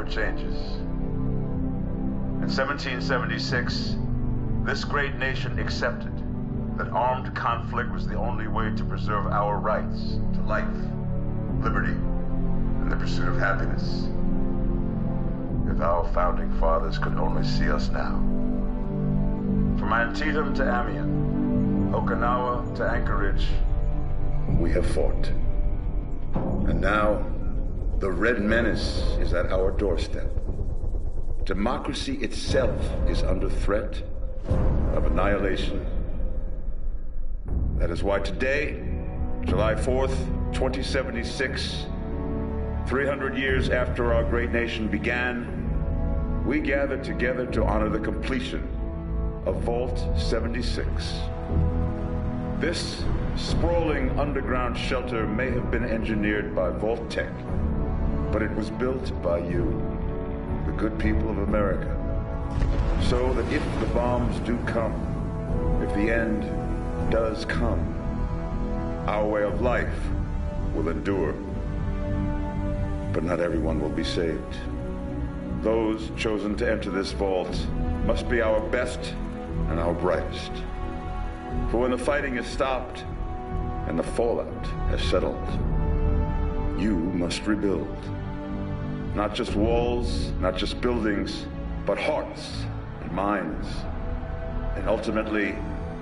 for changes. In 1776, this great nation accepted that armed conflict was the only way to preserve our rights to life, liberty, and the pursuit of happiness. If our founding fathers could only see us now. From Antietam to Amiens, Okinawa to Anchorage, we have fought. And now, the Red Menace is at our doorstep. Democracy itself is under threat of annihilation. That is why today, July 4th, 2076, 300 years after our great nation began, we gather together to honor the completion of Vault 76. This sprawling underground shelter may have been engineered by Vault-Tec, but it was built by you, the good people of America, so that if the bombs do come, if the end does come, our way of life will endure. But not everyone will be saved. Those chosen to enter this vault must be our best and our brightest. For when the fighting is stopped and the fallout has settled, you must rebuild. Not just walls, not just buildings, but hearts and minds, and ultimately,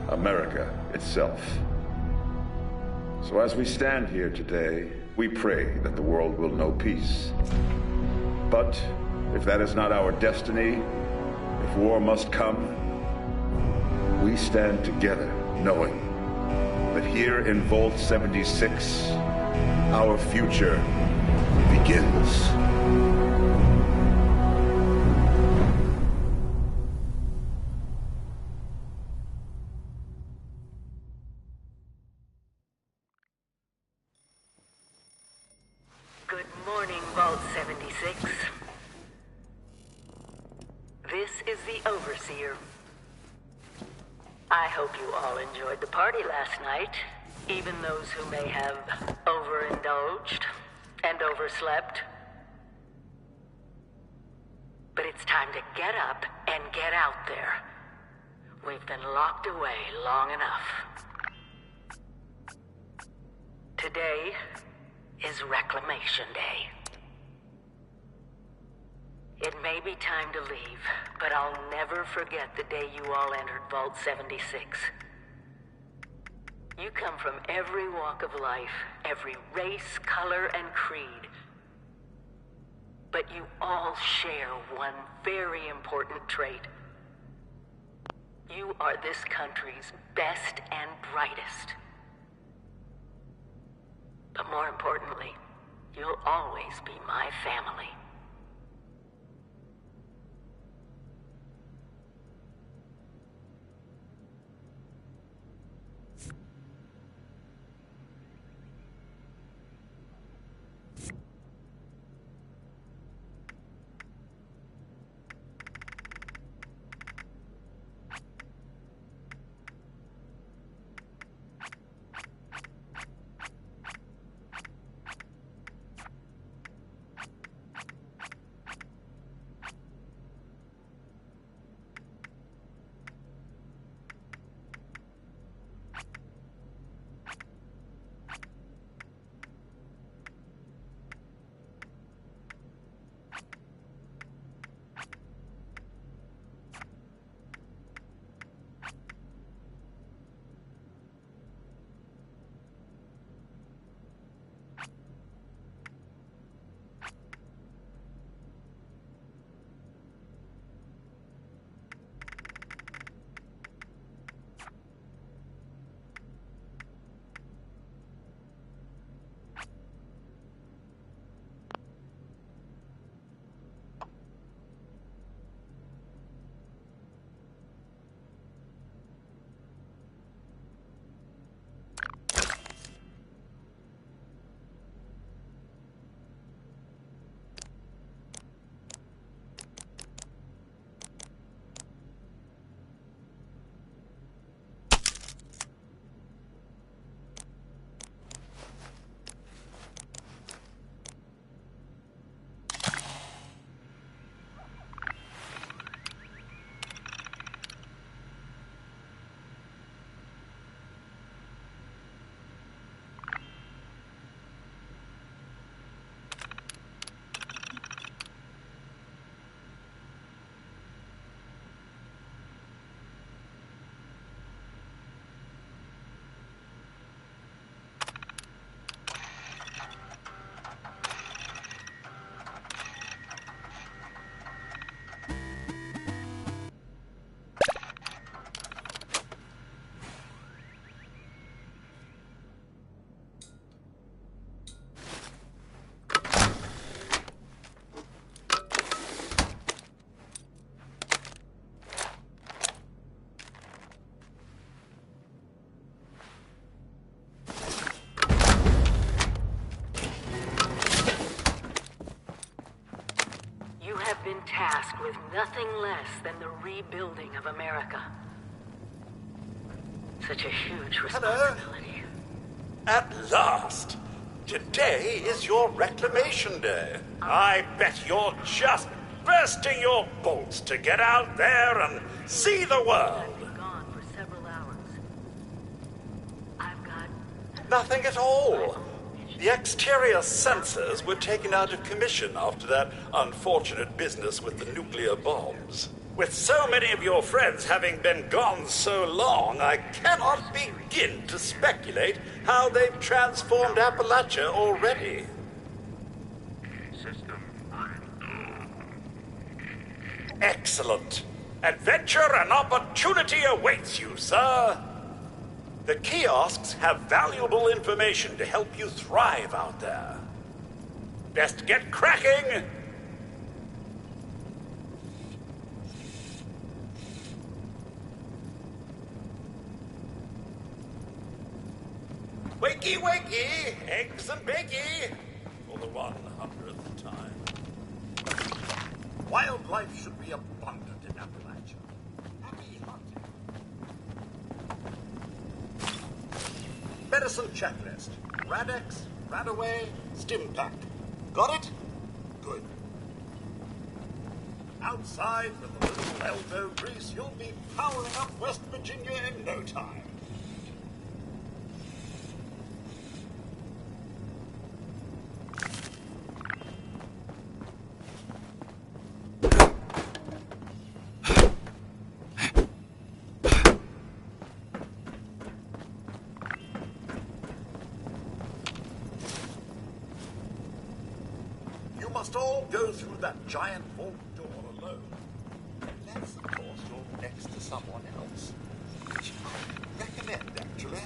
America itself. So as we stand here today, we pray that the world will know peace. But if that is not our destiny, if war must come, we stand together knowing that here in Vault 76, our future begins. Good morning, Vault 76. This is the Overseer. I hope you all enjoyed the party last night, even those who may have overindulged and overslept. But it's time to get up and get out there. We've been locked away long enough. Today is Reclamation Day. It may be time to leave, but I'll never forget the day you all entered Vault 76. You come from every walk of life, every race, color, and creed. But you all share one very important trait. You are this country's best and brightest. But more importantly, you'll always be my family. tasked with nothing less than the rebuilding of America. Such a huge responsibility. At last! Today is your reclamation day. I bet you're just bursting your bolts to get out there and see the world. I've been gone for several hours. I've got... Nothing at all. The exterior sensors were taken out of commission after that unfortunate business with the nuclear bombs. With so many of your friends having been gone so long, I cannot begin to speculate how they've transformed Appalachia already. Excellent. Adventure and opportunity awaits you, sir. The kiosks have valuable information to help you thrive out there. Best get cracking! Wakey, wakey, eggs and bakey, for the 100th time. Wildlife should be abundant in Appalachia. Happy hunting. Medicine checklist. Radex, Radaway, Stimpack. Got it? Good. Outside with a little elbow grease, you'll be powering up West Virginia in no time. Must all go through that giant vault door alone. Unless, of course, you're next to someone else. Which I recommend, actually.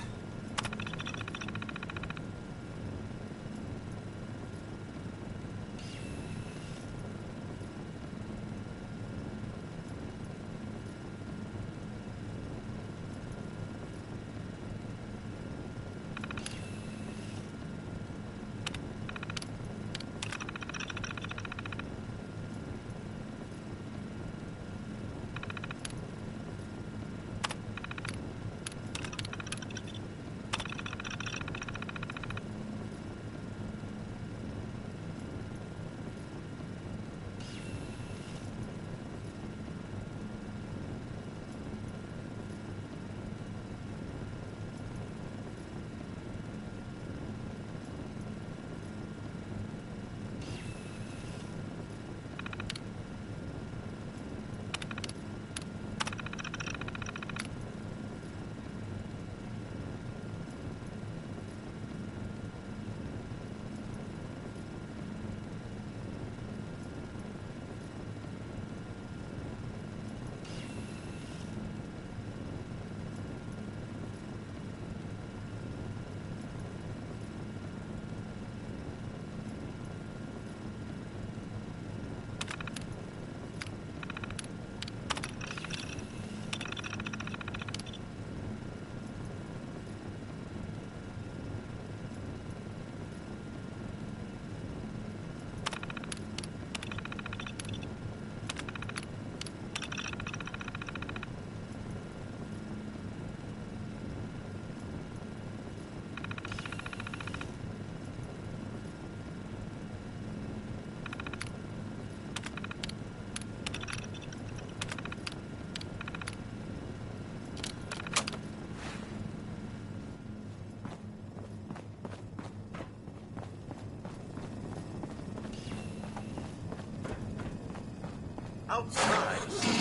Outside,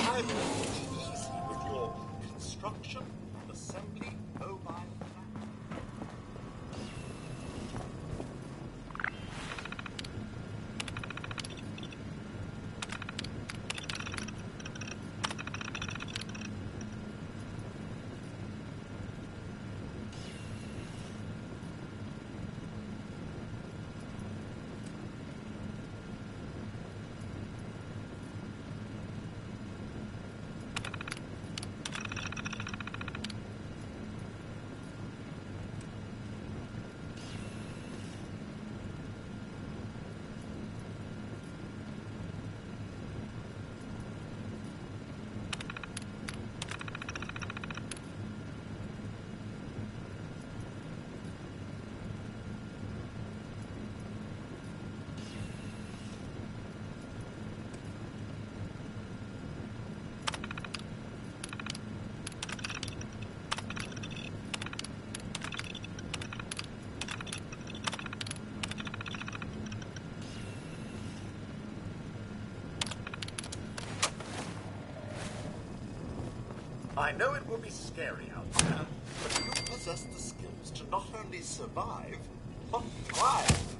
I'm easy with your construction, assembly, mobile plant. I know it will be scary out there, but you possess the skills to not only survive, but thrive.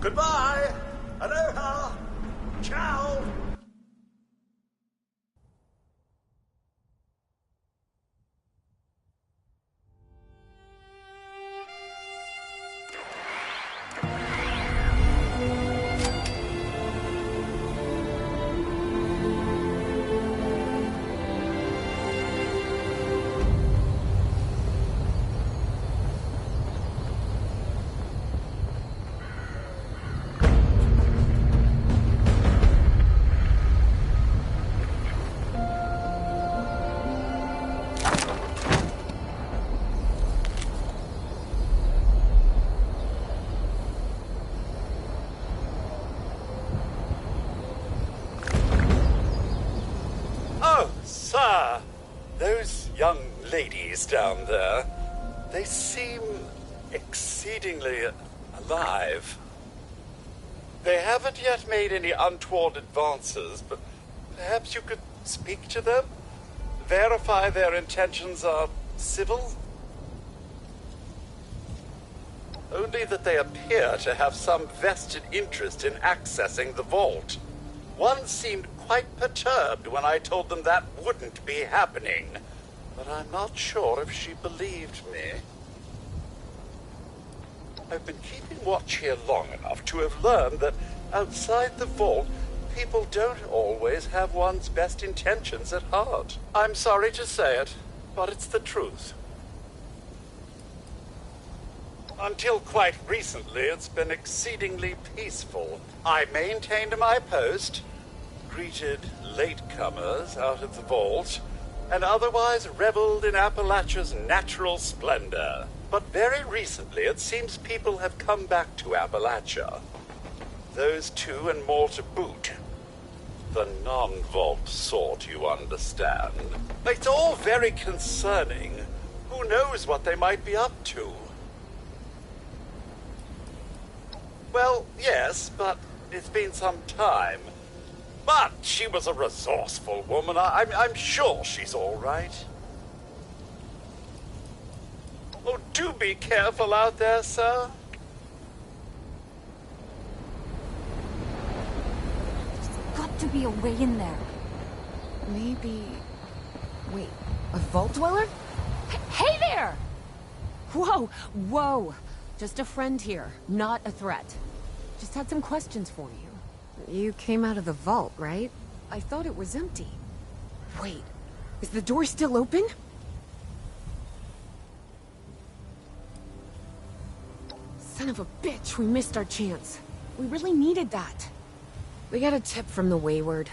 Goodbye! Aloha! Ciao! young ladies down there. They seem exceedingly alive. They haven't yet made any untoward advances, but perhaps you could speak to them? Verify their intentions are civil? Only that they appear to have some vested interest in accessing the vault. One seemed quite perturbed when I told them that wouldn't be happening, but I'm not sure if she believed me. I've been keeping watch here long enough to have learned that outside the vault, people don't always have one's best intentions at heart. I'm sorry to say it, but it's the truth. Until quite recently, it's been exceedingly peaceful. I maintained my post, greeted latecomers out of the vault, and otherwise reveled in Appalachia's natural splendor. But very recently, it seems people have come back to Appalachia. Those two and more to boot. The non-vault sort, you understand. It's all very concerning. Who knows what they might be up to? Well, yes, but it's been some time. But she was a resourceful woman. I'm sure she's all right. Oh, do be careful out there, sir. There's got to be a way in there. Maybe... Wait, a vault dweller? Hey there! Whoa, whoa. Just a friend here, not a threat. Just had some questions for you. You came out of the vault, right? I thought it was empty. Wait, is the door still open? Son of a bitch, we missed our chance. We really needed that. We got a tip from the Wayward.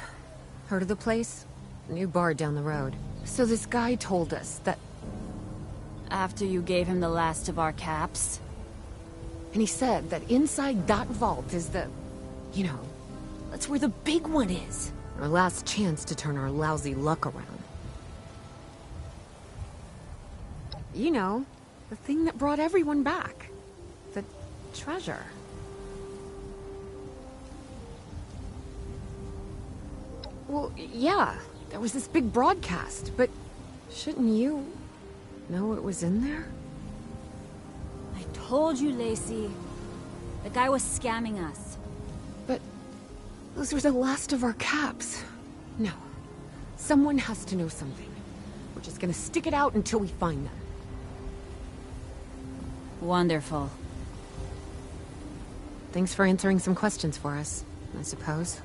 Heard of the place? New bar down the road. So this guy told us that... After you gave him the last of our caps? And he said that inside that vault is the... You know, that's where the big one is. Our last chance to turn our lousy luck around. You know, the thing that brought everyone back. The treasure. Well, yeah, there was this big broadcast, but shouldn't you know what was in there? I told you, Lacey. The guy was scamming us. But those were the last of our caps. No. Someone has to know something. We're just gonna stick it out until we find them. Wonderful. Thanks for answering some questions for us, I suppose.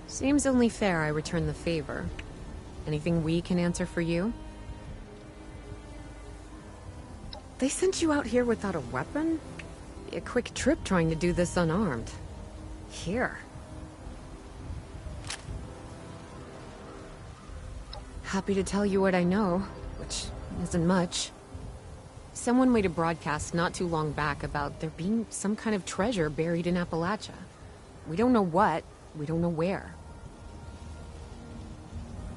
Seems only fair I return the favor. Anything we can answer for you? They sent you out here without a weapon? Be a quick trip trying to do this unarmed. Here. Happy to tell you what I know, which isn't much. Someone made a broadcast not too long back about there being some kind of treasure buried in Appalachia. We don't know what, we don't know where.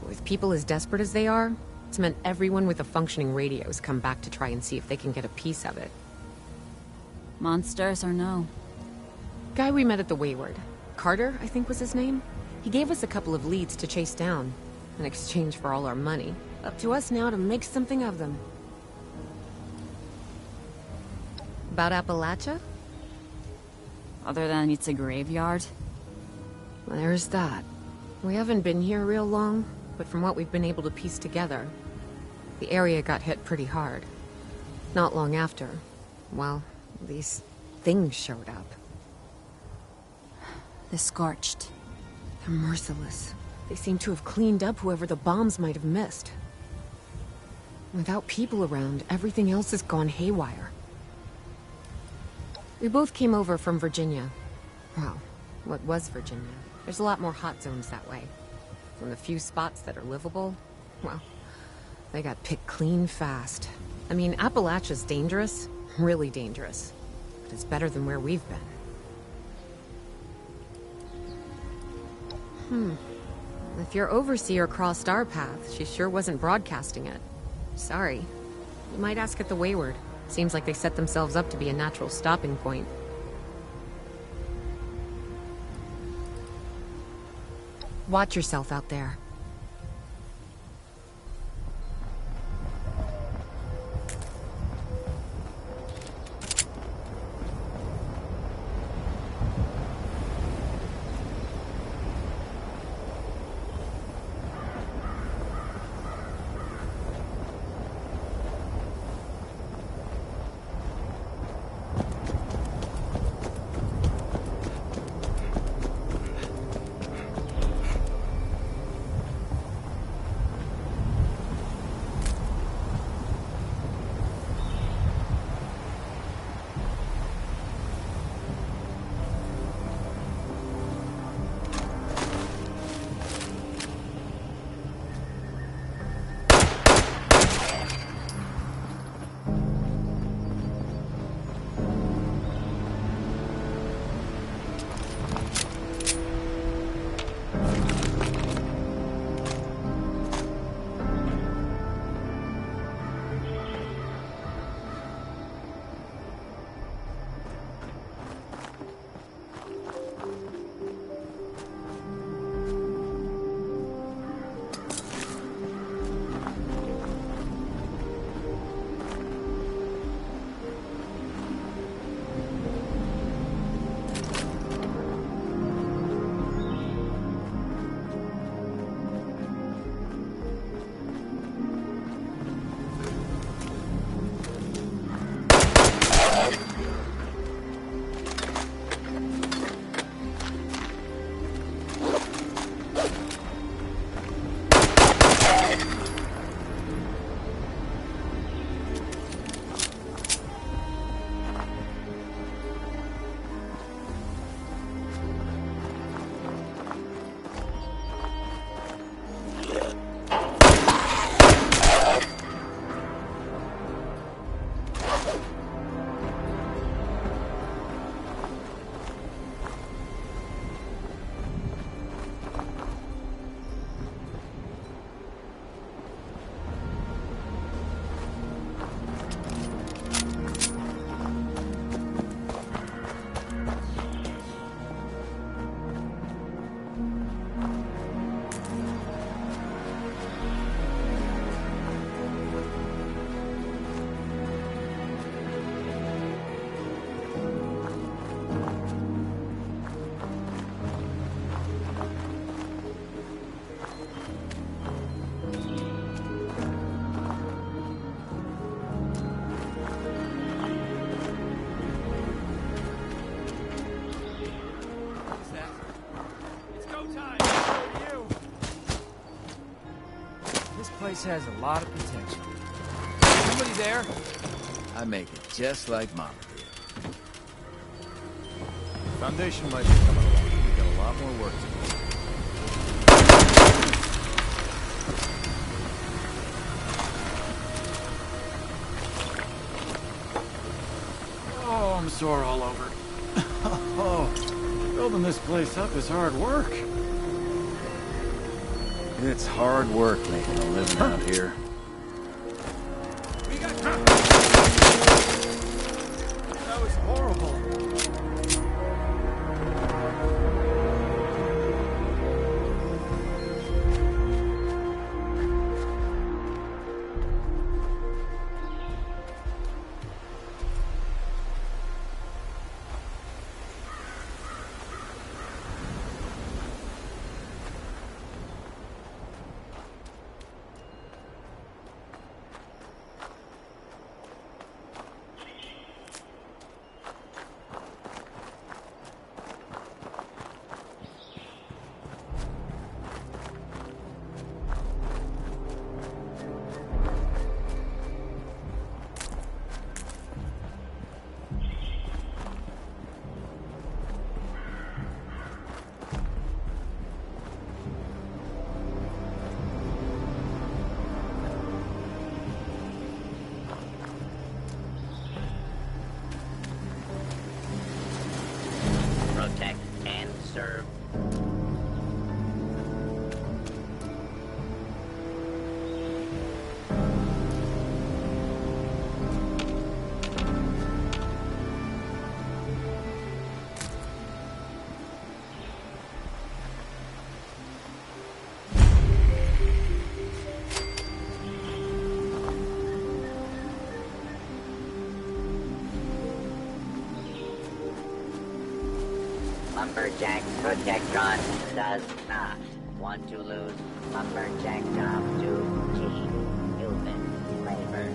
With people as desperate as they are, it's meant everyone with a functioning radio has come back to try and see if they can get a piece of it. Monsters or no? Guy we met at the Wayward. Carter, I think was his name. He gave us a couple of leads to chase down, in exchange for all our money. Up to us now to make something of them. About Appalachia? Other than it's a graveyard? There's that. We haven't been here real long, but from what we've been able to piece together, the area got hit pretty hard. Not long after, well, these things showed up. The Scorched. They're merciless. They seem to have cleaned up whoever the bombs might have missed. Without people around, everything else has gone haywire. We both came over from Virginia. Well, what was Virginia? There's a lot more hot zones that way. From the few spots that are livable, well, they got picked clean fast. I mean, Appalachia's dangerous, really dangerous. But it's better than where we've been. If your overseer crossed our path, she sure wasn't broadcasting it. Sorry. You might ask at the Wayward. Seems like they set themselves up to be a natural stopping point. Watch yourself out there. This has a lot of potential. Somebody there? I make it just like Mama did. Foundation might be coming along. We got a lot more work to do. Oh, I'm sore all over. Oh, building this place up is hard work. It's hard work making a living out here. That was horrible. Lumberjack Protectron does not want to lose Lumberjack job to Team Human Labor.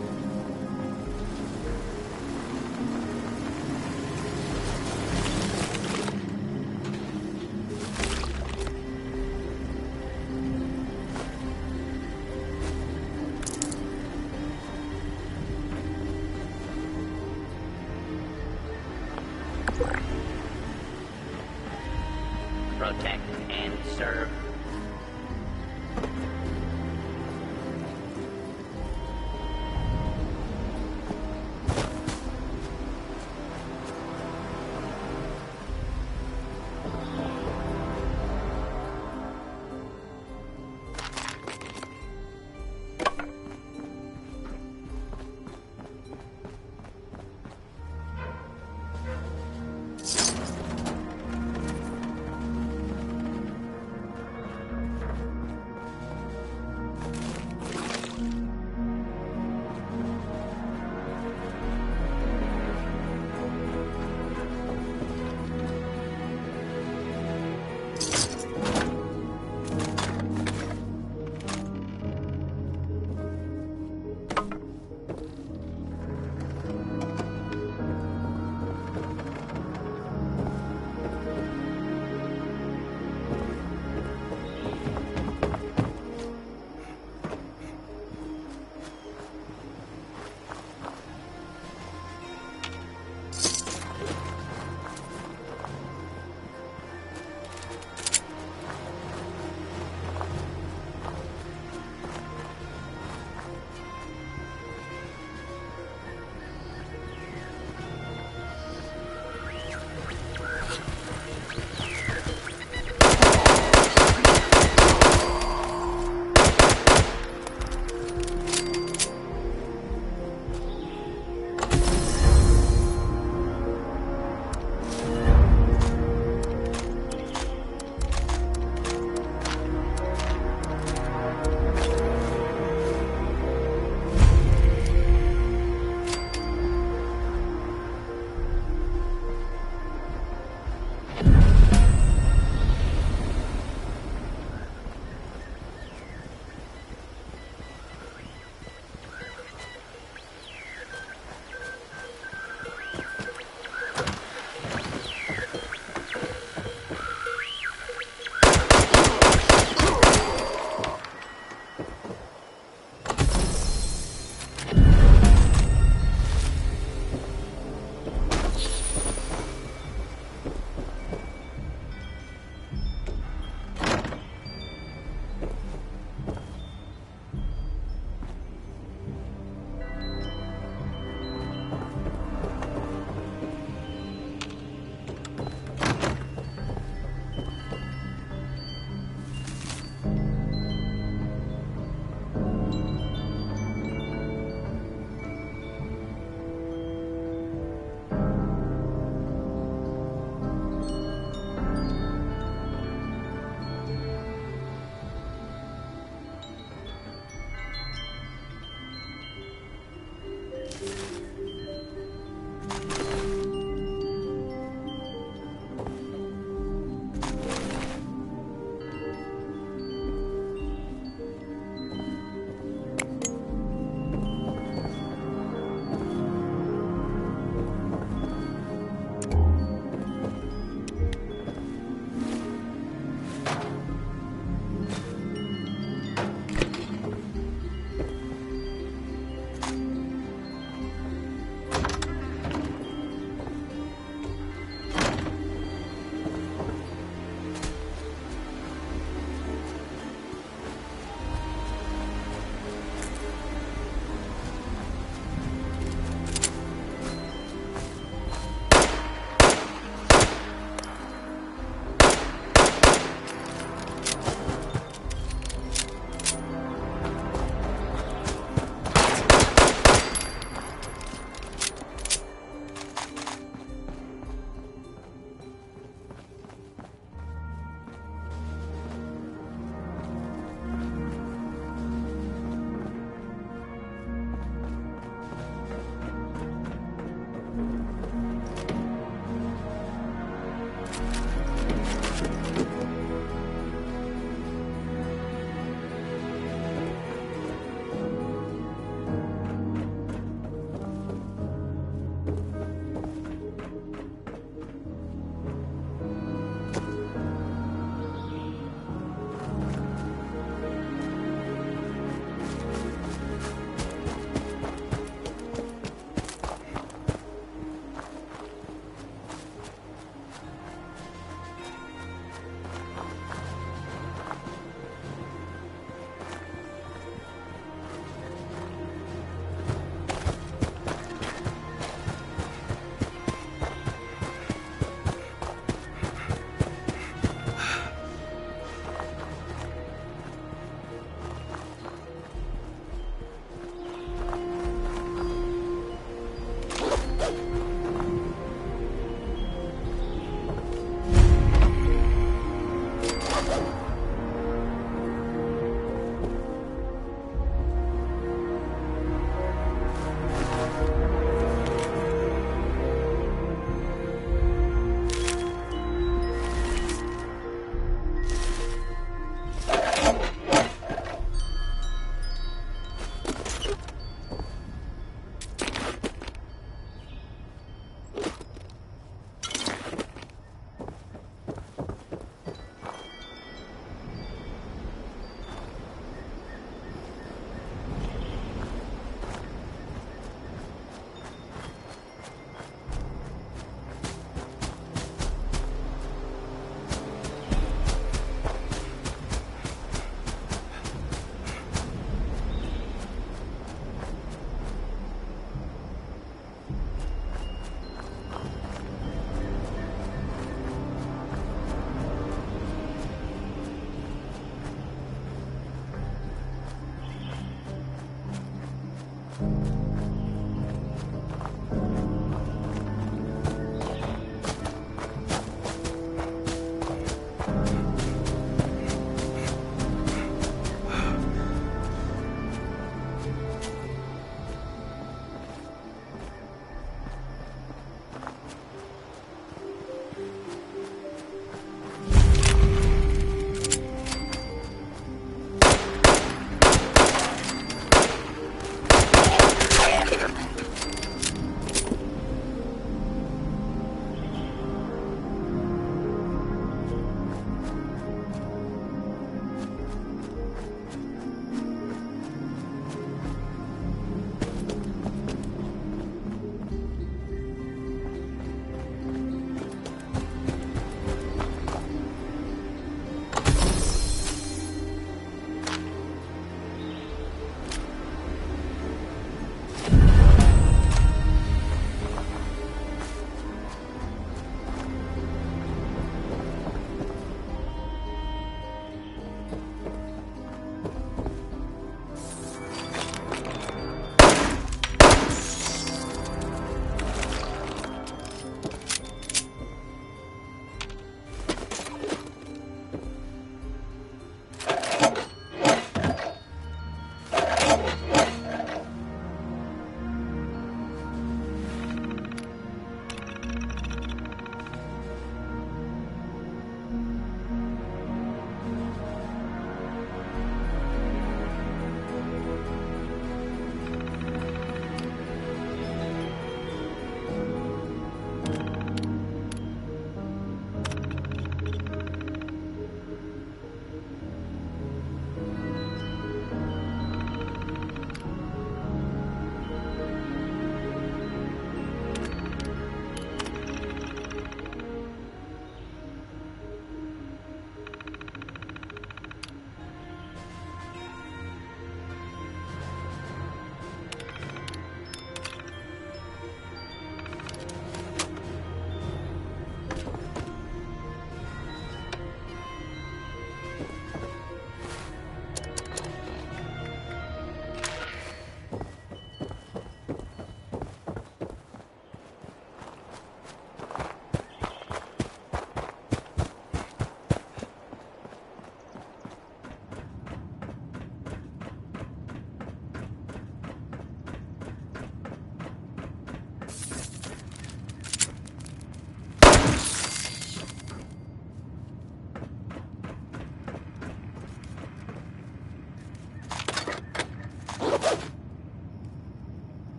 Protect and serve.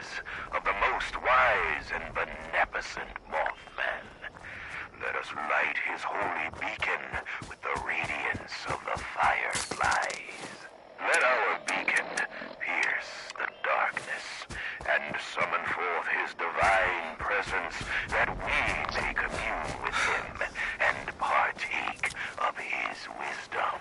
prayers of the most wise and beneficent Mothman. Let us light his holy beacon with the radiance of the fireflies. Let our beacon pierce the darkness and summon forth his divine presence that we may commune with him and partake of his wisdom.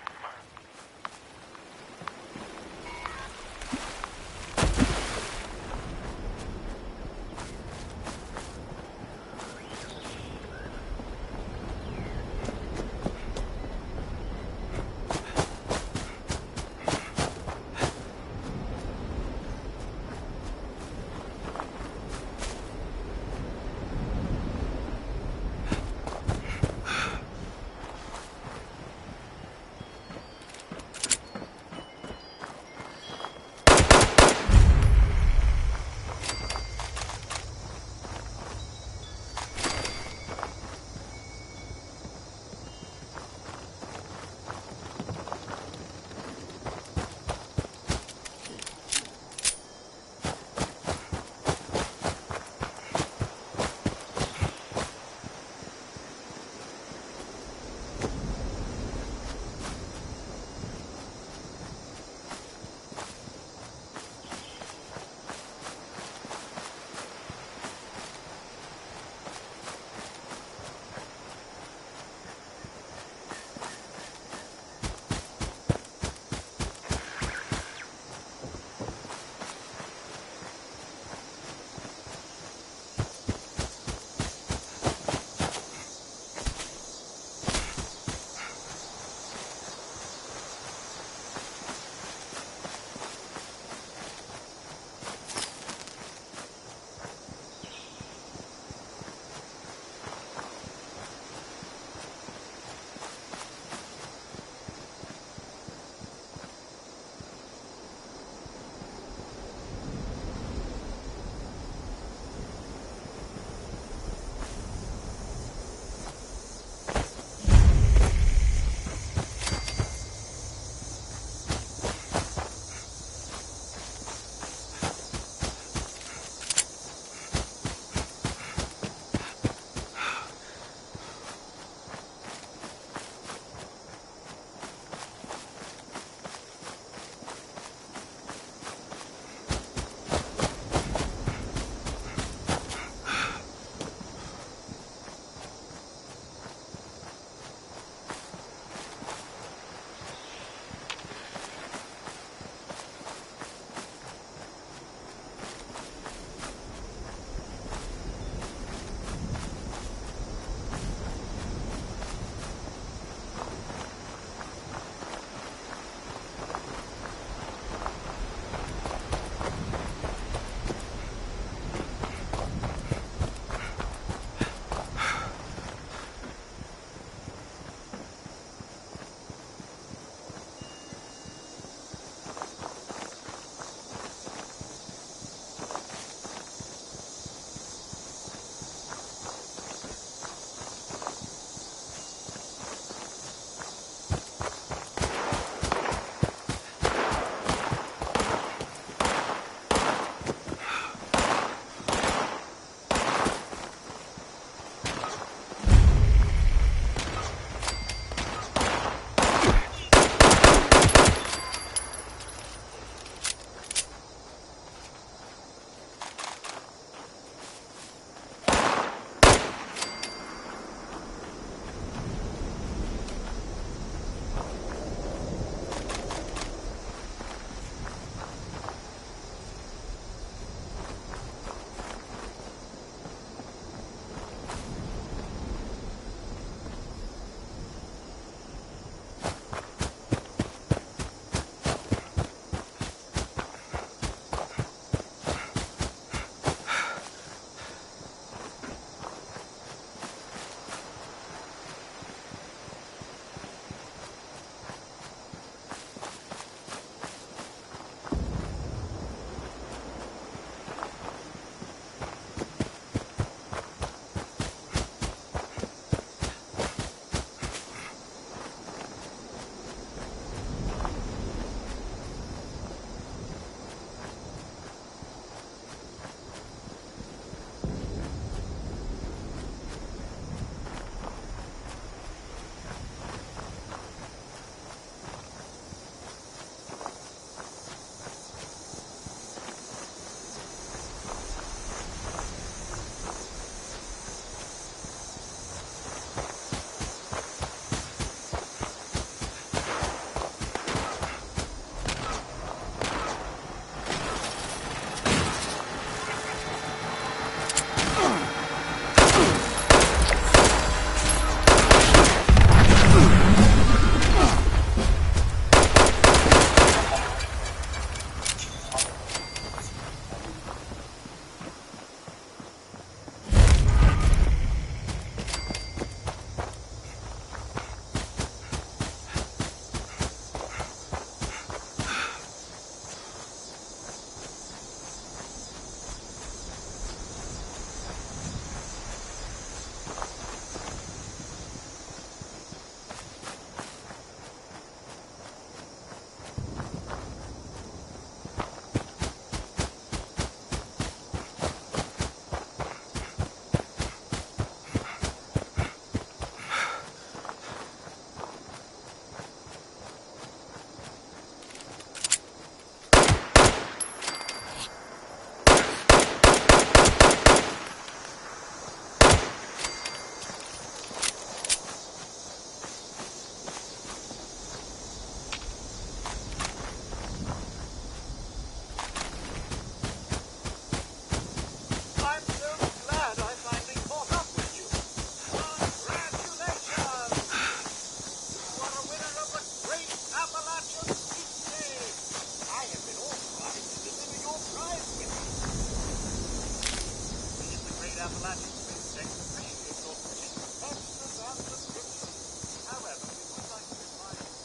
planning to inject the pain for cheap purposes and prescriptions. However, we would like to advise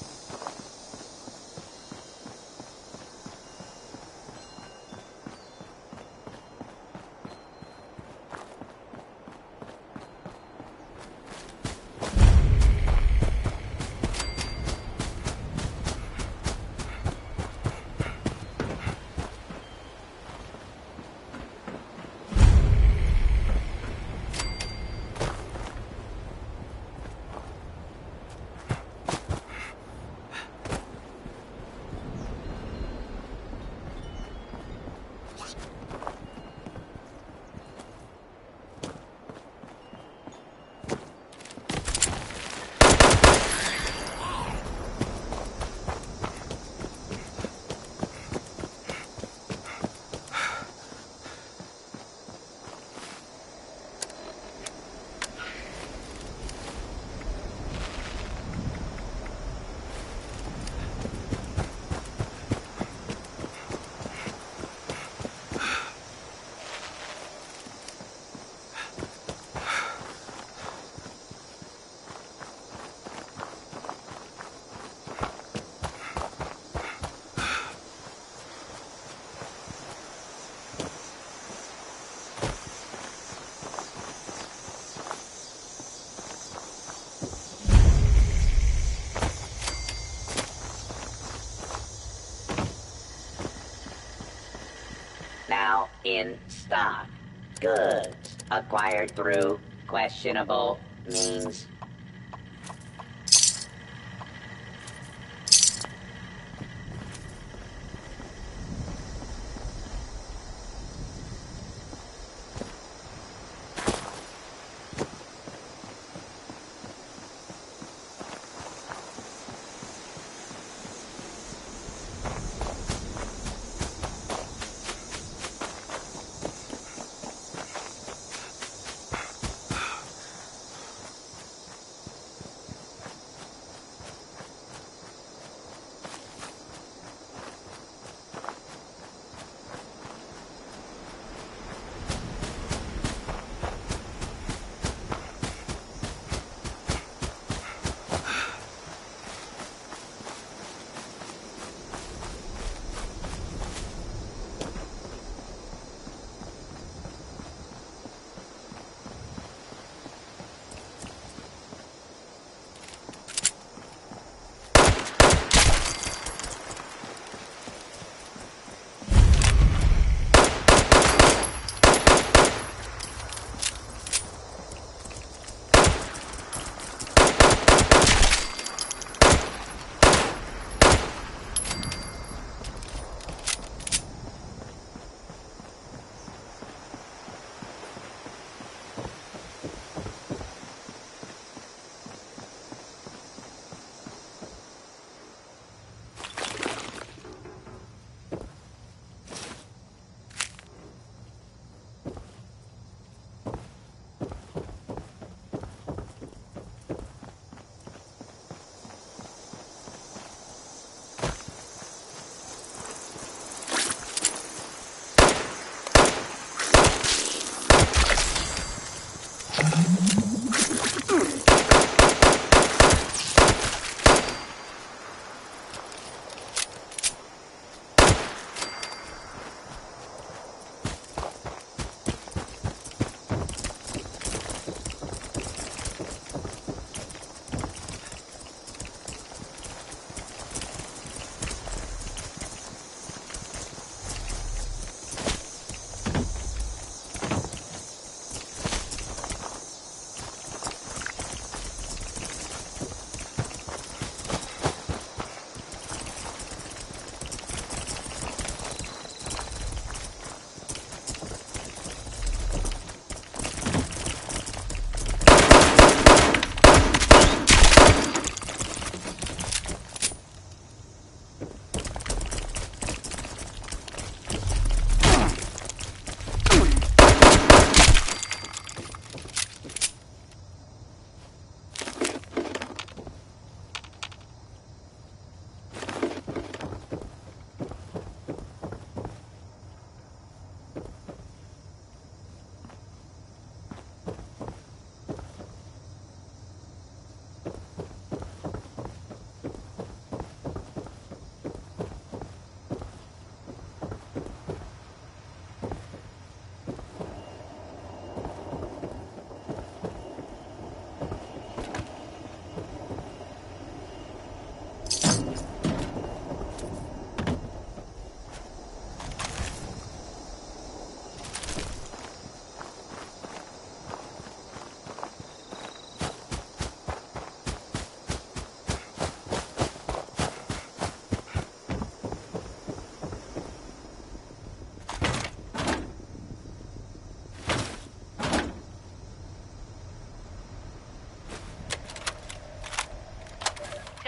now in stock. Goods acquired through questionable means.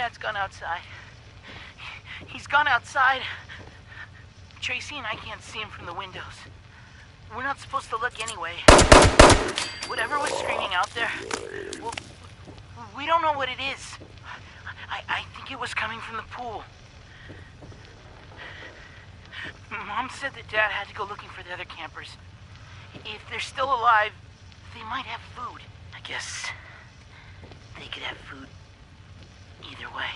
Dad's gone outside. He's gone outside. Tracy and I can't see him from the windows. We're not supposed to look anyway. Whatever was screaming out there, well, we don't know what it is. I think it was coming from the pool. Mom said that Dad had to go looking for the other campers. If they're still alive, they might have food. I guess they could have food either way.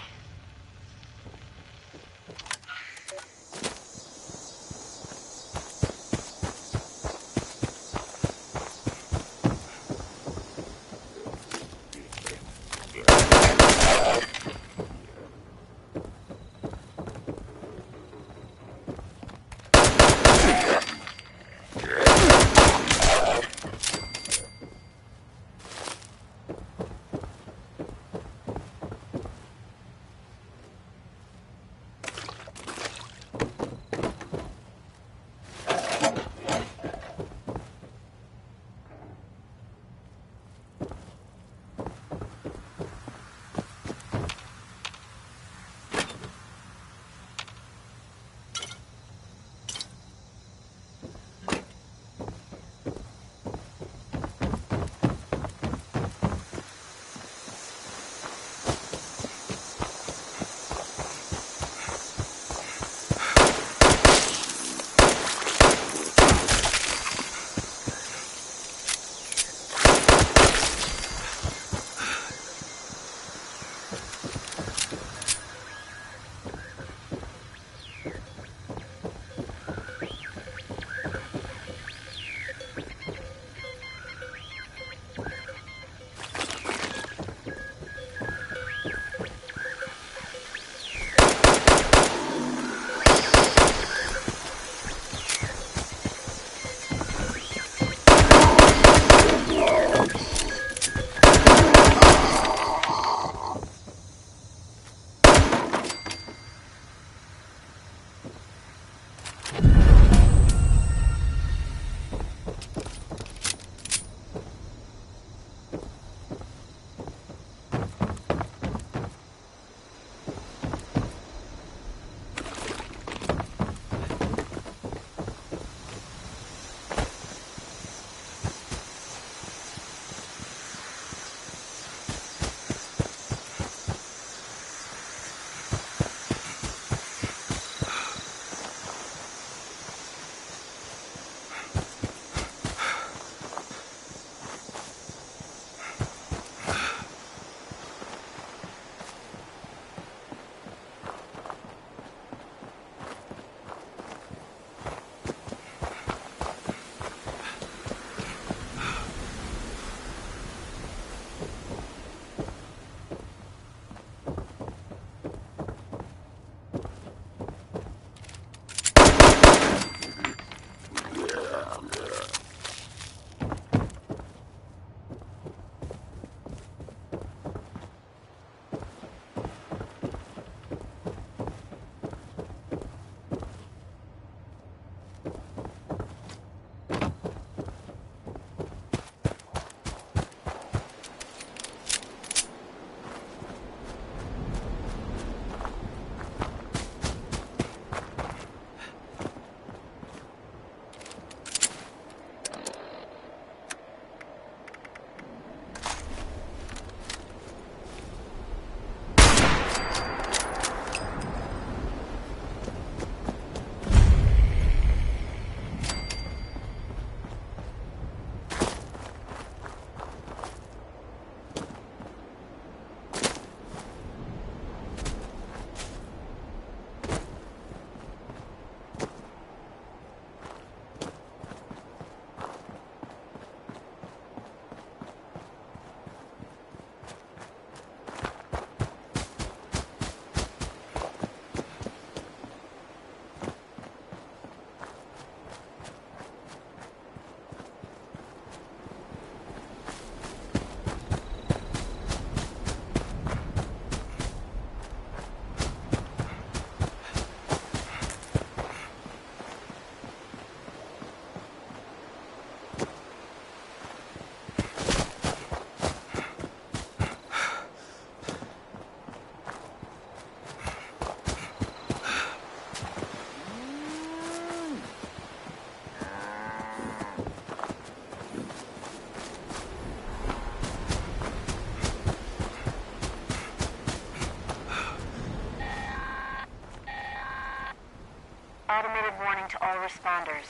responders.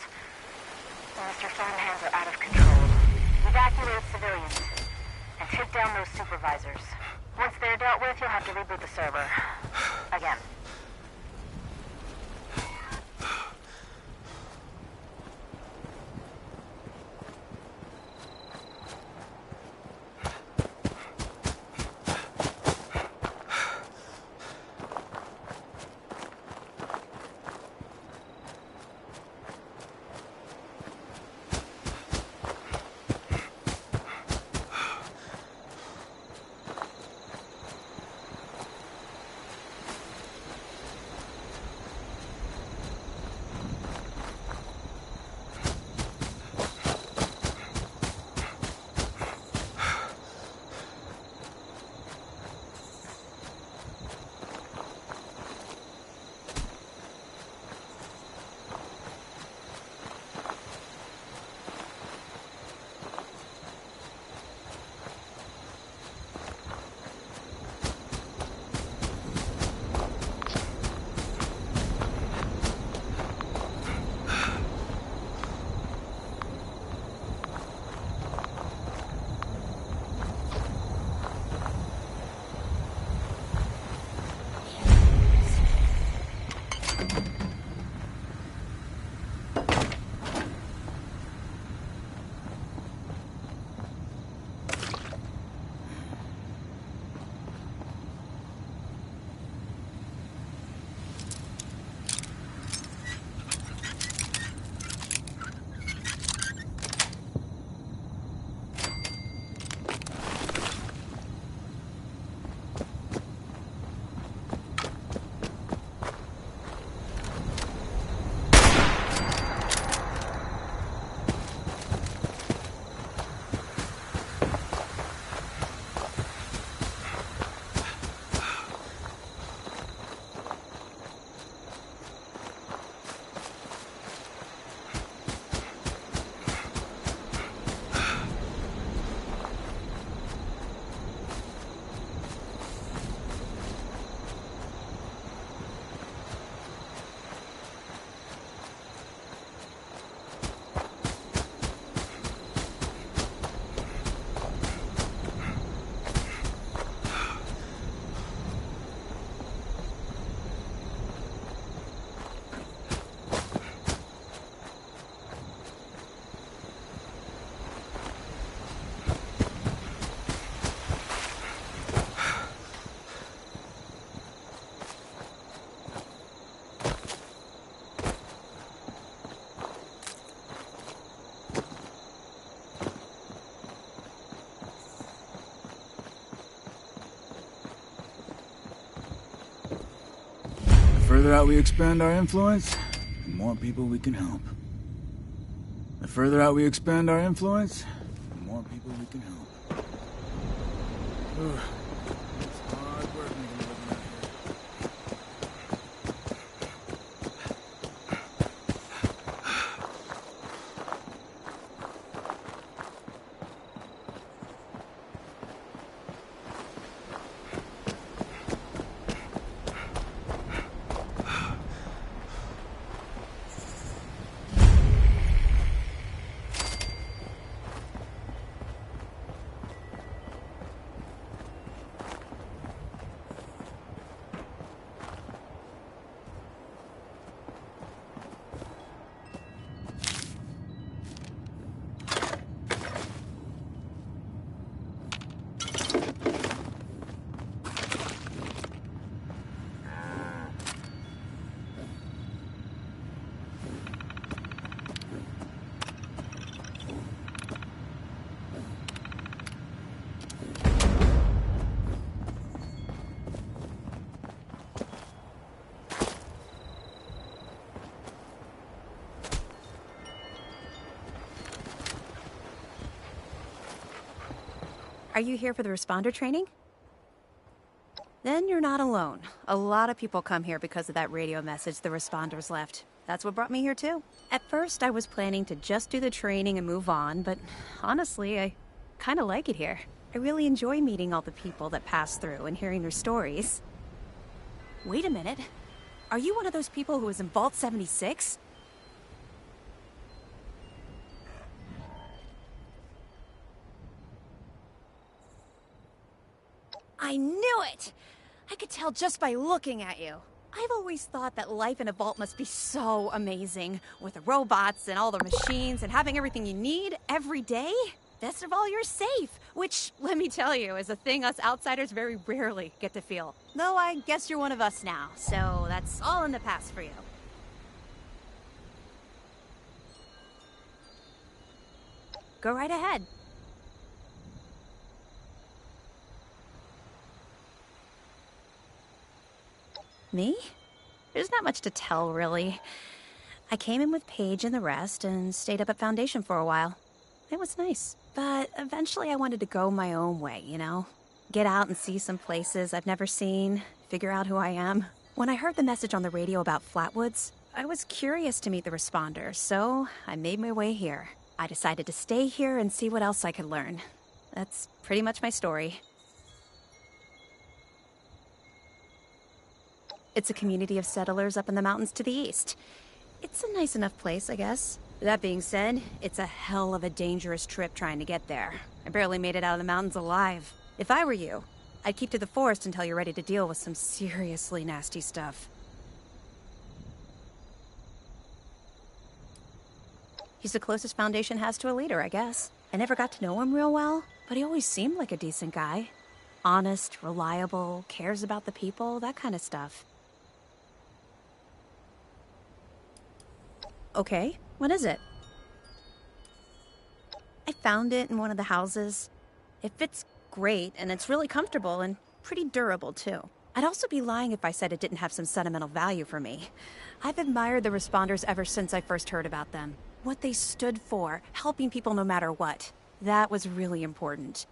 Mr. Farmhands are out of control. Evacuate civilians. And take down those supervisors. Once they're dealt with, you'll have to reboot the server. Again. The further out we expand our influence, the more people we can help. The further out we expand our influence, the more people we can help. Ugh. It's hard work making a living out here. Are you here for the responder training? Then you're not alone. A lot of people come here because of that radio message the responders left. That's what brought me here too. At first, I was planning to just do the training and move on, but honestly, I kind of like it here. I really enjoy meeting all the people that pass through and hearing their stories. Wait a minute. Are you one of those people who was in Vault 76? I knew it! I could tell just by looking at you. I've always thought that life in a vault must be so amazing, with the robots and all the machines and having everything you need every day. Best of all, you're safe, which, let me tell you, is a thing us outsiders very rarely get to feel. Though I guess you're one of us now, so that's all in the past for you. Go right ahead. Me? There's not much to tell, really. I came in with Paige and the rest and stayed up at Foundation for a while. It was nice, but eventually I wanted to go my own way, you know? Get out and see some places I've never seen, figure out who I am. When I heard the message on the radio about Flatwoods, I was curious to meet the responders, so I made my way here. I decided to stay here and see what else I could learn. That's pretty much my story. It's a community of settlers up in the mountains to the east. It's a nice enough place, I guess. That being said, it's a hell of a dangerous trip trying to get there. I barely made it out of the mountains alive. If I were you, I'd keep to the forest until you're ready to deal with some seriously nasty stuff. He's the closest Foundation has to a leader, I guess. I never got to know him real well, but he always seemed like a decent guy. Honest, reliable, cares about the people, that kind of stuff. Okay, what is it? I found it in one of the houses. It fits great, and it's really comfortable and pretty durable, too. I'd also be lying if I said it didn't have some sentimental value for me. I've admired the responders ever since I first heard about them. What they stood for, helping people no matter what. That was really important.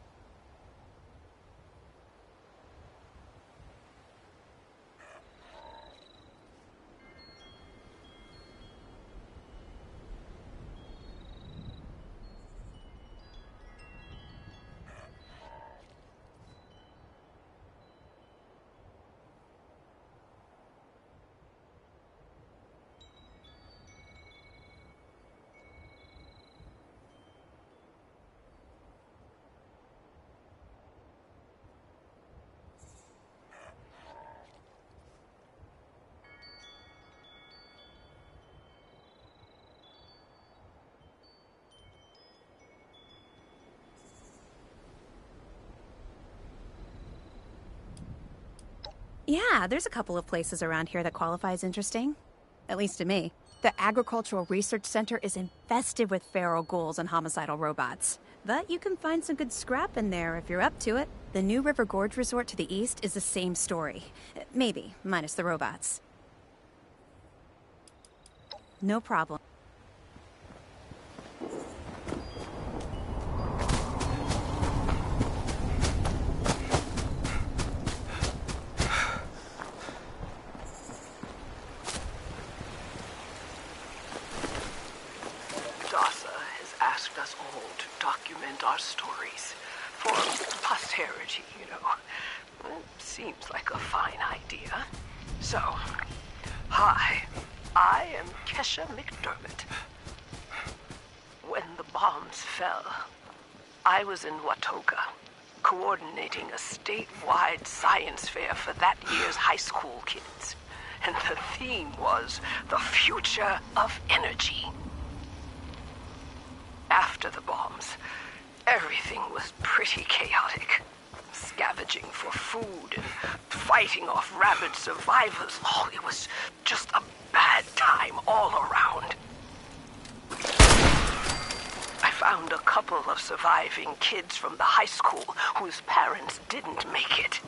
Yeah, there's a couple of places around here that qualify as interesting. At least to me. The Agricultural Research Center is infested with feral ghouls and homicidal robots. But you can find some good scrap in there if you're up to it. The New River Gorge Resort to the east is the same story. Maybe, minus the robots. No problem. Us all to document our stories for posterity, you know. It seems like a fine idea. So, hi, I am Kesha McDermott. When the bombs fell, I was in Watoga, coordinating a statewide science fair for that year's high school kids. And the theme was the future of energy. After the bombs, everything was pretty chaotic. Scavenging for food and fighting off rabid survivors. Oh, it was just a bad time all around. I found a couple of surviving kids from the high school whose parents didn't make it.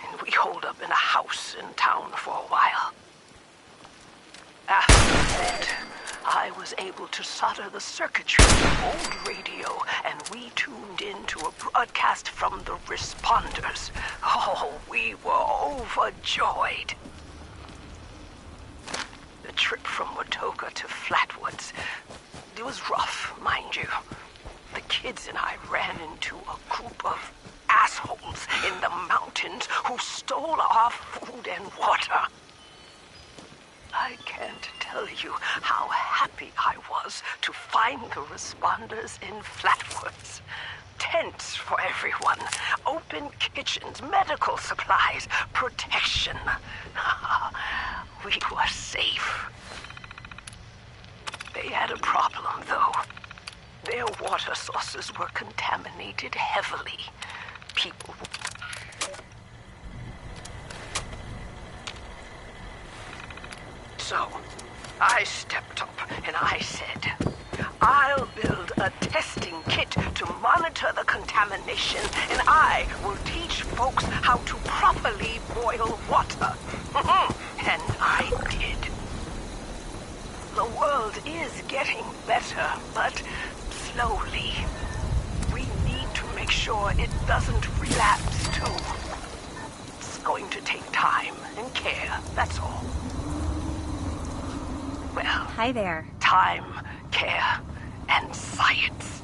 And we holed up in a house in town for a while. After that, I was able to solder the circuitry of an old radio, and we tuned in to a broadcast from the responders. Oh, we were overjoyed. The trip from Watoga to Flatwoods, it was rough, mind you. The kids and I ran into a group of assholes in the mountains who stole our food and water. I can't tell you how happy I was to find the responders in Flatwoods. Tents for everyone, open kitchens, medical supplies, protection. We were safe. They had a problem, though. Their water sources were contaminated heavily. People... So, I stepped up and I said, I'll build a testing kit to monitor the contamination, and I will teach folks how to properly boil water. And I did. The world is getting better, but slowly. We need to make sure it doesn't relapse, too. It's going to take time and care, that's all. Well, hi there. Time, care, and science.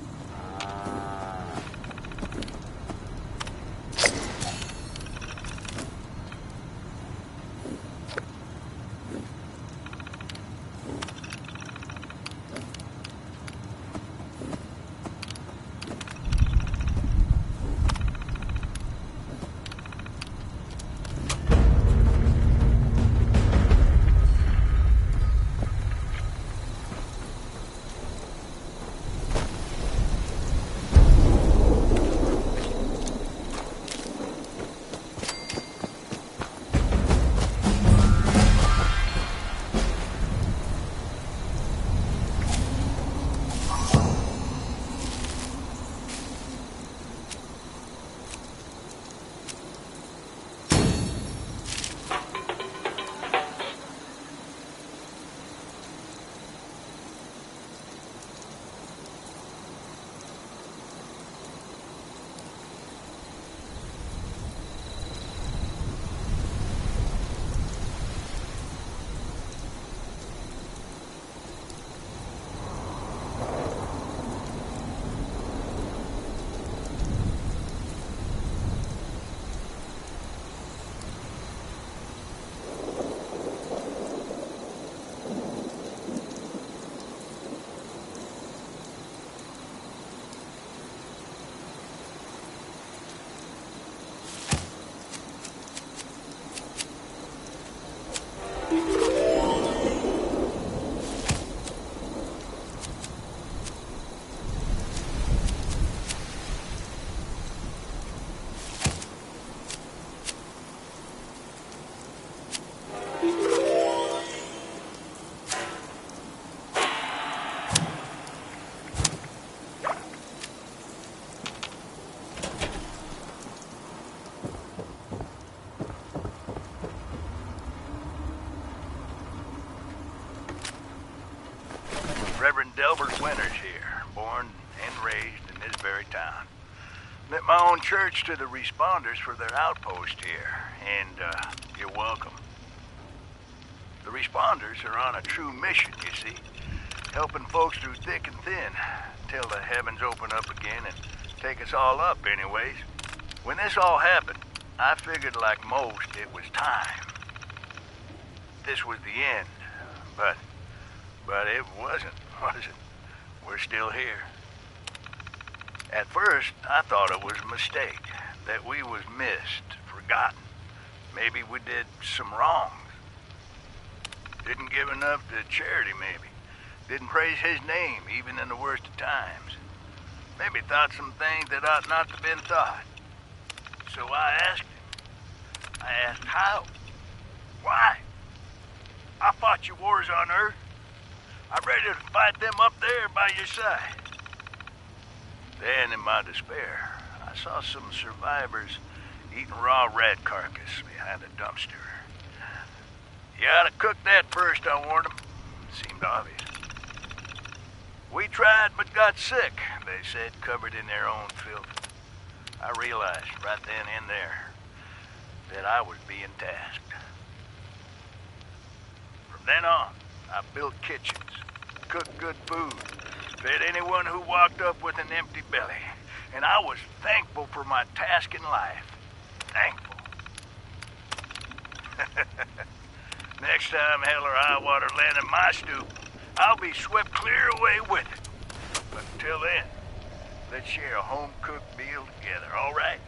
Reverend Delbert Winters here, born and raised in this very town. Lit my own church to the responders for their outpost here, and you're welcome. The responders are on a true mission, you see, helping folks through thick and thin, till the heavens open up again and take us all up anyways. When this all happened, I figured like most it was time. This was the end, but it wasn't, was it? We're still here. At first, I thought it was a mistake, that we was missed, forgotten. Maybe we did some wrongs. Didn't give enough to charity, maybe. Didn't praise his name, even in the worst of times. Maybe thought some things that ought not to have been thought. So I asked him. I asked how. Why? I fought your wars on Earth. I'm ready to fight them up there by your side. Then, in my despair, I saw some survivors eating raw rat carcass behind a dumpster. You ought to cook that first, I warned them. Seemed obvious. We tried but got sick, they said, covered in their own filth. I realized right then and there that I was being tasked. From then on, I built kitchens, cooked good food, fed anyone who walked up with an empty belly, and I was thankful for my task in life. Thankful. Next time hell or high water land in my stoop, I'll be swept clear away with it. But until then, let's share a home-cooked meal together, all right?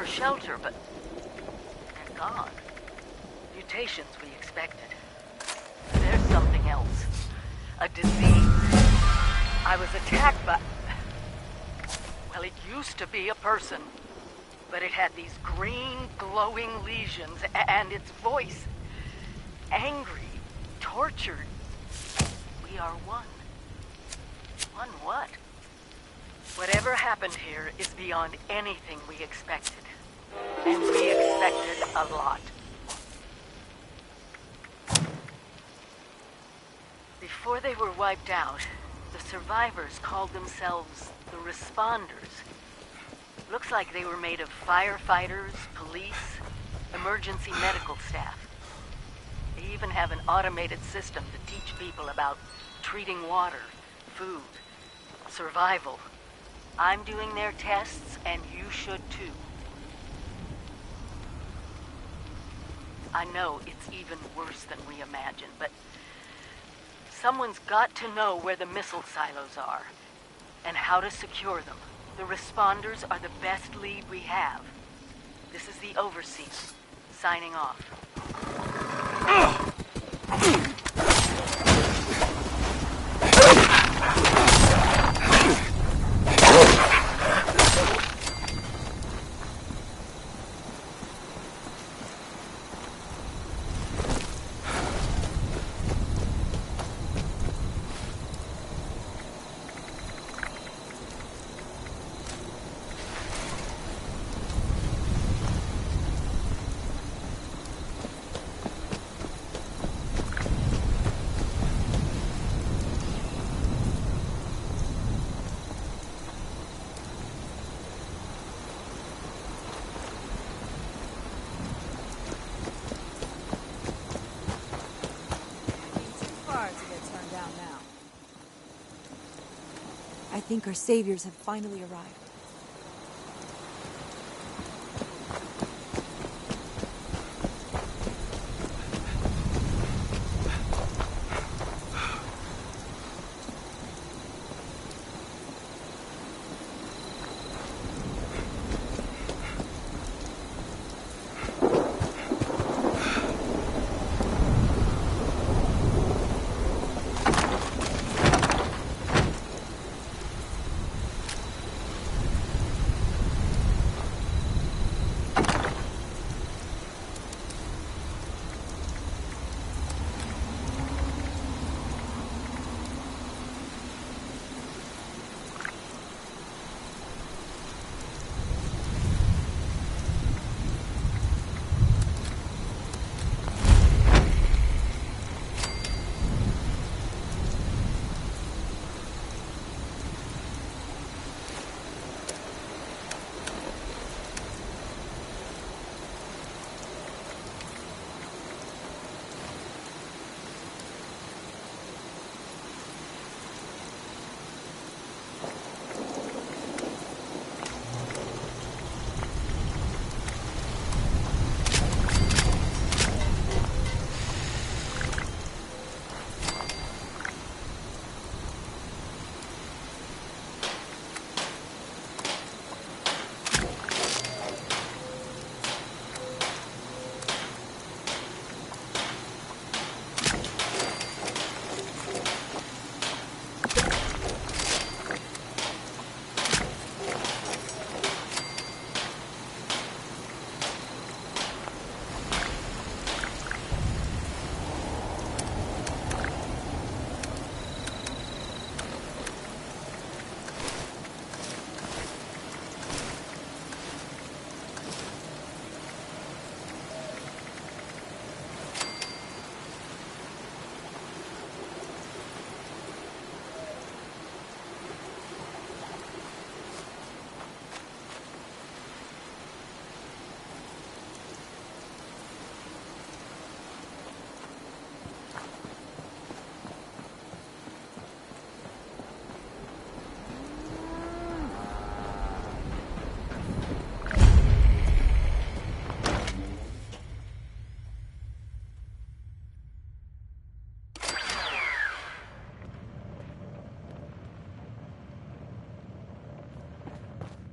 Shelter, but they're gone. Mutations we expected. There's something else. A disease. I was attacked by... Well, it used to be a person, but it had these green, glowing lesions, and its voice. Angry, tortured. We are one. One what? Whatever happened here is beyond anything we expected. And we expected a lot. Before they were wiped out, the survivors called themselves the Responders. Looks like they were made of firefighters, police, emergency medical staff. They even have an automated system to teach people about treating water, food, survival. I'm doing their tests, and you should too. I know it's even worse than we imagined, but someone's got to know where the missile silos are and how to secure them. The Responders are the best lead we have. This is the Overseer, signing off. I think our saviors have finally arrived.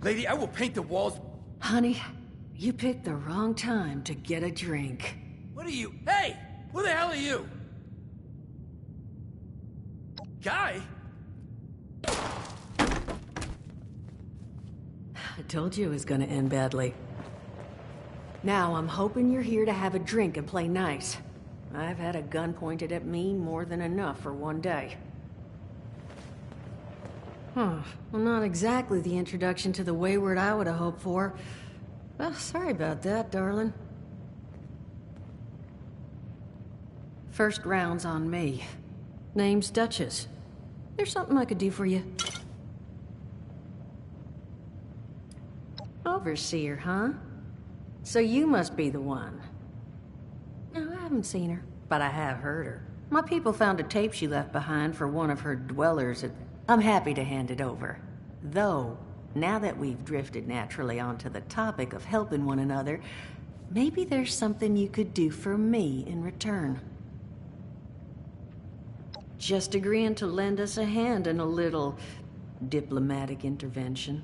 Lady, I will paint the walls... Honey, you picked the wrong time to get a drink. What are you... Hey! Who the hell are you? Guy? I told you it was gonna end badly. Now, I'm hoping you're here to have a drink and play nice. I've had a gun pointed at me more than enough for one day. Well, not exactly the introduction to the Wayward I would have hoped for. Well, sorry about that, darling. First round's on me. Name's Duchess. There's something I could do for you. Overseer, huh? So you must be the one. No, I haven't seen her, but I have heard her. My people found a tape she left behind for one of her dwellers. I'm happy to hand it over. Though, now that we've drifted naturally onto the topic of helping one another, maybe there's something you could do for me in return. Just agreeing to lend us a hand in a little diplomatic intervention.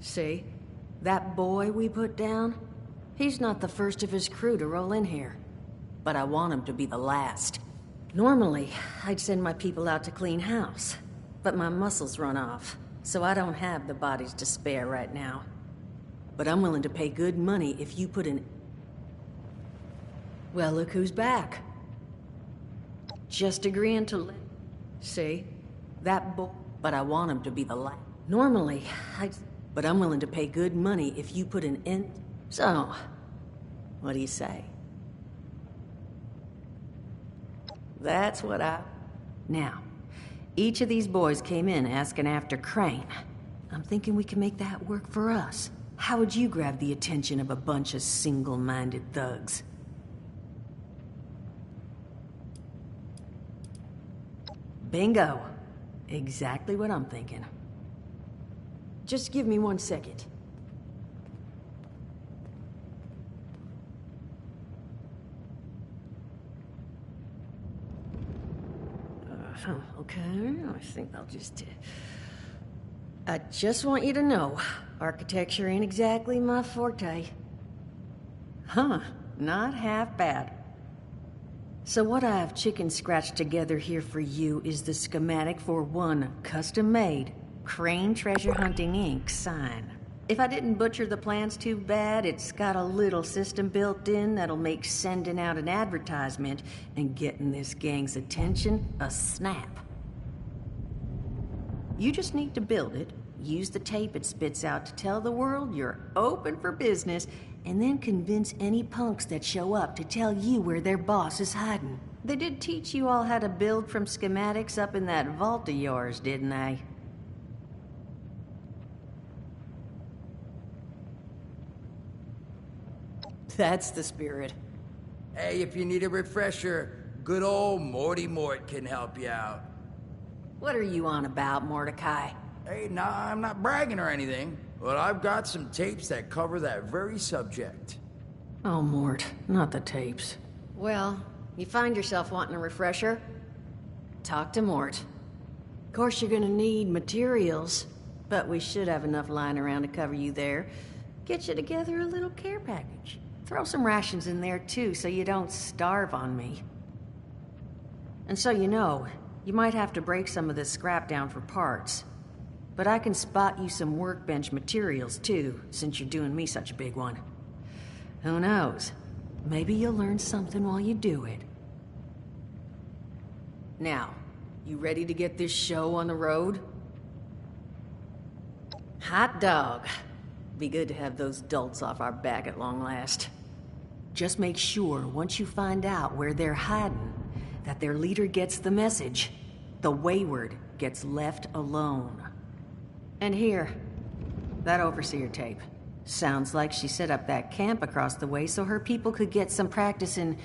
See? That boy we put down? He's not the first of his crew to roll in here. But I want him to be the last. Normally, I'd send my people out to clean house. But my muscles run off, so I don't have the bodies to spare right now. But I'm willing to pay good money if you put in... Well, look who's back. Just agreeing to... See? That boy... But I want him to be the last. Normally, But I'm willing to pay good money if you put an end... So, what do you say? That's what I... Now, each of these boys came in asking after Crane. I'm thinking we can make that work for us. How would you grab the attention of a bunch of single-minded thugs? Bingo. Exactly what I'm thinking. Just give me 1 second. Okay, I think I'll just... I just want you to know, architecture ain't exactly my forte. Huh, not half bad. So what I've chicken scratched together here for you is the schematic for one custom-made Crane Treasure Hunting Inc. sign. If I didn't butcher the plans too bad, it's got a little system built in that'll make sending out an advertisement and getting this gang's attention a snap. You just need to build it, use the tape it spits out to tell the world you're open for business, and then convince any punks that show up to tell you where their boss is hiding. They did teach you all how to build from schematics up in that vault of yours, didn't they? That's the spirit. Hey, if you need a refresher, good old Morty Mort can help you out. What are you on about, Mordecai? Hey, nah, I'm not bragging or anything, but I've got some tapes that cover that very subject. Oh, Mort, not the tapes. Well, you find yourself wanting a refresher? Talk to Mort. Of course, you're gonna need materials, but we should have enough lying around to cover you there. Get you together a little care package. Throw some rations in there, too, so you don't starve on me. And so you know, you might have to break some of this scrap down for parts. But I can spot you some workbench materials, too, since you're doing me such a big one. Who knows? Maybe you'll learn something while you do it. Now, you ready to get this show on the road? Hot dog. Be good to have those dolts off our back at long last. Just make sure, once you find out where they're hiding, that their leader gets the message. The Wayward gets left alone. And here, that Overseer tape. Sounds like she set up that camp across the way so her people could get some practice in...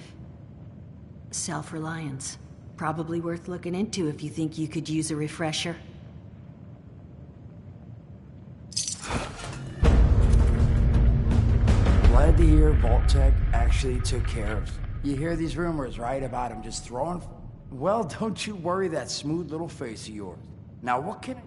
self-reliance. Probably worth looking into if you think you could use a refresher. Glad to hear Vault-Tec actually took care of... You hear these rumors, right, about him just throwing... Well, don't you worry that smooth little face of yours. Now, what can...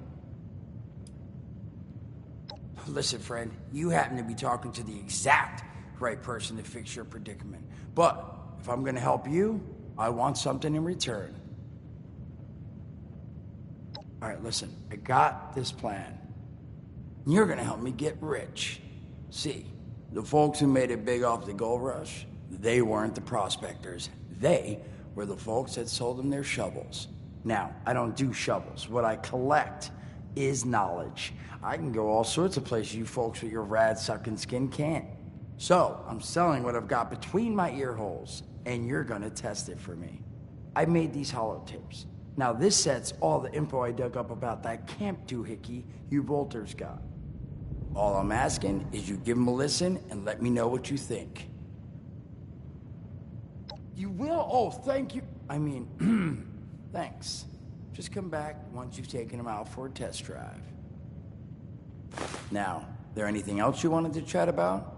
Listen, friend, you happen to be talking to the exact right person to fix your predicament. But if I'm gonna help you, I want something in return. All right, listen, I got this plan. You're gonna help me get rich. See, the folks who made it big off the gold rush, they weren't the prospectors. They were the folks that sold them their shovels. Now, I don't do shovels. What I collect is knowledge. I can go all sorts of places you folks with your rad-sucking skin can't. So, I'm selling what I've got between my ear holes, and you're gonna test it for me. I made these holotapes. Now, this set's all the info I dug up about that Camp Doohickey you Volters got. All I'm asking is you give them a listen and let me know what you think. You will? Oh, thank you. I mean, thanks. Just come back once you've taken them out for a test drive. Now, there anything else you wanted to chat about?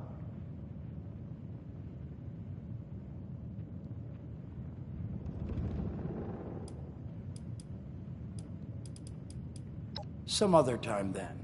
Some other time then.